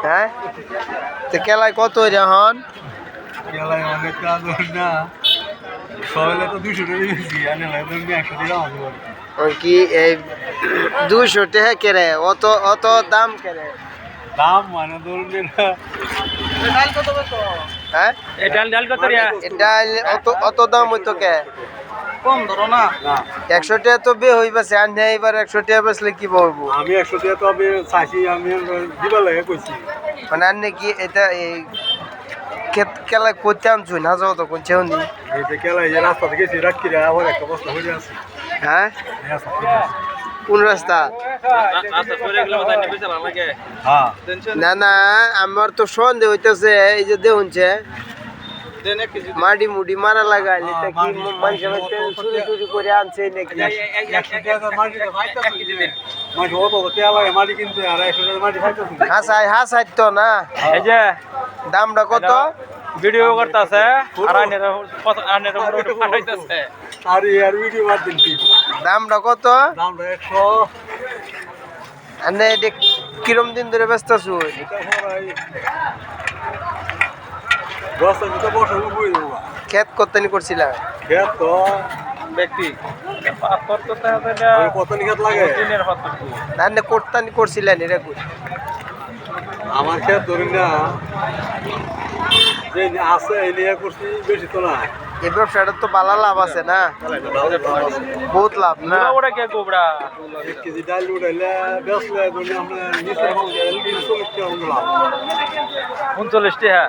হ্যাঁ তো কেলায় কত এখন কেলায় অনেক কাজ না সবাই তো 200 টাকা দিয়েছি আনে না তুমি 100 টাকা আমাকে বল ওই কি এই 200 টাকা কেরে অত অত দাম কেরে দাম মানে ধরুন ডাল কত কত হ্যাঁ এই ডাল কত রিয়া এটা অত অত দাম হইতো কে কম ধরো না না 100 টাকা তো বে হইবাছে আর নেই এবার 100 টাকা বেচলে কি বলবো আমি 100 টাকা তো আমি চাইছি আমি দিবা লাগে কইছি মানে আর নাকি এটা এই কেলা করতে আনছো না যাও তো কোন চেউনি এই যে কেলায় যে রাস্তা থেকে গেছি রাখি রে আবার একটা বস্তা হয়ে আছে হ্যাঁ কোন রাস্তা আচ্ছা সরে গেলে কথা নিবে চালা লাগে হ্যাঁ না না আমার তো সন্দেহ হইতেছে এই যে দেখুনছে দেন এক কেজি মাটি মুটি মারা লাগাইলে তা কি মানুষ চুরি চুরি করে আনছে নাকি 100 টাকা মাটি খাইতাছি মাটি অত তেল লাগে মাটি কিনতে আর 100 টাকা মাটি খাইতাছি হাসাই তো না এই যে দামটা কত ভিডিও করতেছে আর আনের উপরে পাঠাইতেছে আর ইয়ার ভিডিও বাদ দিন দামটা কত দামটা 100 আনে এটা কিরম দিন ধরে ব্যস্ত আছো এটা পড়াই বস্তা তো বসে বই দেবো ক্ষেত করতেনি করছিলা খেত তো ব্যক্তি পাথর তো তাহলে কত নিখাত লাগে দিনের পাথর আনে করতানি করছিলেন এরা কই আমার খেত ধরি না যে আছে এই নিয়ে করছি বেশি তো না এই ব্যবসাটা তো ভালো লাভ আছে না বহুত লাভ না ওটা কে গোবরা 1 কেজি ডাল উঠাইলে বেসলে ধরি আমরা নিচে 40 টাকা 39 টাকা